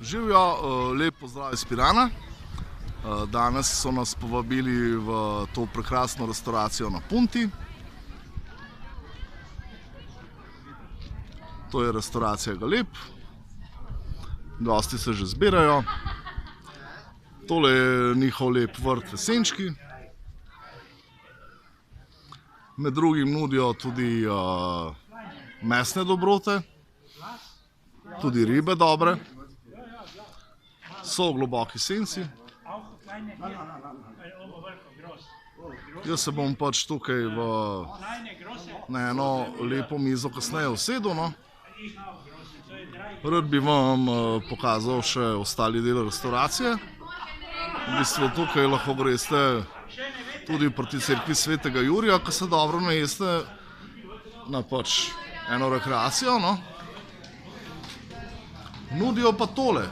Živijo, lep pozdrav iz Pirana. Danes so nas povabili v to prekrasno restauracijo na Punti. To je restauracija Galeb. Gosti se že zbirajo. Tole je njihov lep vrt v senčki. Med drugim nudijo tudi mesne dobrote, tudi ribe dobre. So v globoki senci. Jaz se bom pač tukaj na eno lepo mizo kasneje usedel, no. Rad bi vam pokazal še ostali del restauracije. V bistvu tukaj lahko greste tudi proti cerkvi Svetega Jurija, ko se dobro najeste na pač eno rekreacijo, no. Nudijo pa tole.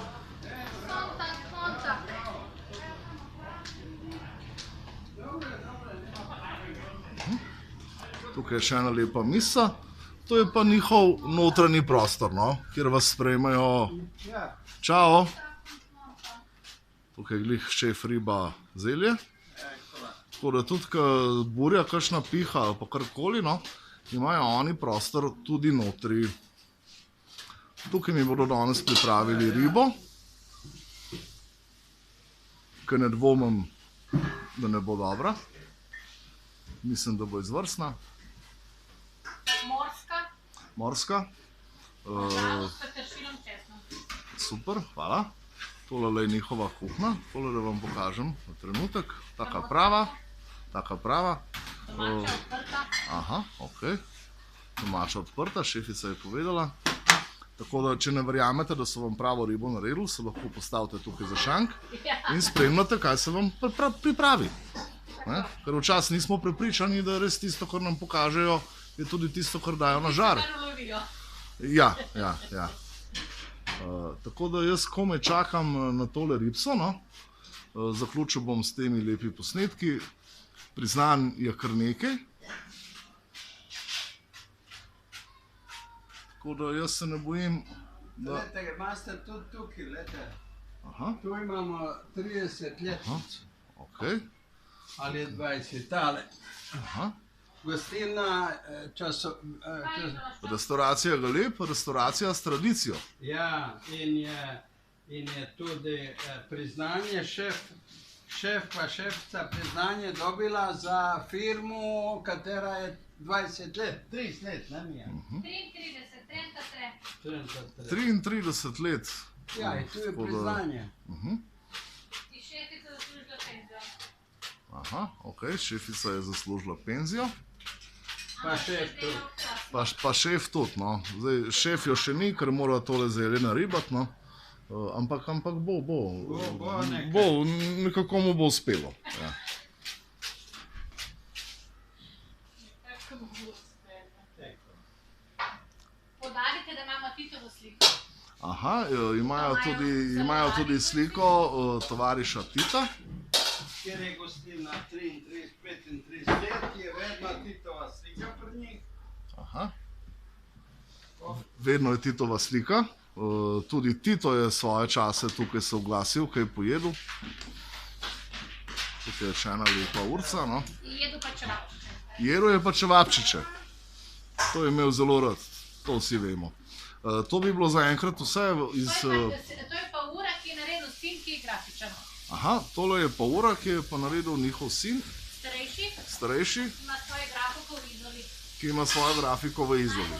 Tukaj je še ena lepa miza. To je pa njihov notranji prostor, no, kjer vas sprejmejo. Čao. Tukaj je glih šef riba zelje. Tako da tudi, ko burja kakšna piha ali pa karkoli, no, imajo oni prostor tudi notri. Tukaj mi bodo danes pripravili ribo, ki ne dvomim, da ne bo dobra. Mislim, da bo izvrstna. Morska. Super, hvala. Tole je njihova kuhna. Tole da vam pokažem na trenutek. Taka prava. Aha, ok. Domača odprta, šefica je povedala. Tako da, če ne verjamete, da so vam pravo ribo naredili, se lahko postavite tukaj za šank in spremljate, kaj se vam pripravi. Ker včasih nismo prepričani, da res tisto, kar nam pokažejo, je tudi tisto, kar dajo na žar. Ja. Tako da jaz komaj čakam na tole ribso, no. Zaključil bom s temi lepi posnetki. Priznanj je kar nekaj. Tako da jaz se ne bojim, da... Glede, imate tudi tukaj, glede. Aha. Tu imamo 30 letnic. Ok. Ali je 20, tale. Aha. Gostilna Restauracija Galeb, restauracija s tradicijo. Ja, in je tudi priznanje, šef pa šefica priznanje dobila za firmu, katera je 20 let, 30 let, ne mi je. 33 let. Ja, in tu je priznanje. Aha, ok, šefica je zaslužila penzijo. Pa šef tudi. Pa šef tudi, no. Zdaj, šef jo še ni, ker mora tole zelje naribati, no. Ampak nekako mu bo uspelo. Podarite, da imamo Titovo sliko. Aha, imajo tudi sliko tovariša Tita. Kjer je gostilna 33-35 let, je vedno Titova slika pri njih. Aha. Vedno je Titova slika. Tudi Tito je svoje čase tukaj se oglasil, kaj je pojedel. Tukaj je še ena lepa urca, no. Jedu pa čevapčiče. Jedel je pa čevapčiče. To je imel zelo rad, to vsi vemo. To bi bilo zaenkrat vse iz... To je pa ura, ki je naredil sin, ki je grafičan. Aha, tole je pa ura, ki je pa naredil njihov sin. Starejši. Ki ima svojo grafiko v Izoli.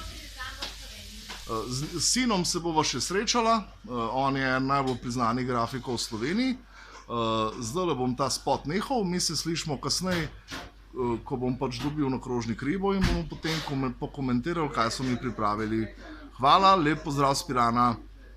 S sinom se bova še srečala. On je najbolj priznani grafikov v Sloveniji. Zdajle bom ta spot nehal. Mi se slišimo kasneje, ko bom pač dobil na krožnik ribo in bomo potem pokomentirali, kaj so mi pripravili. Hvala, lep pozdrav s Pirana.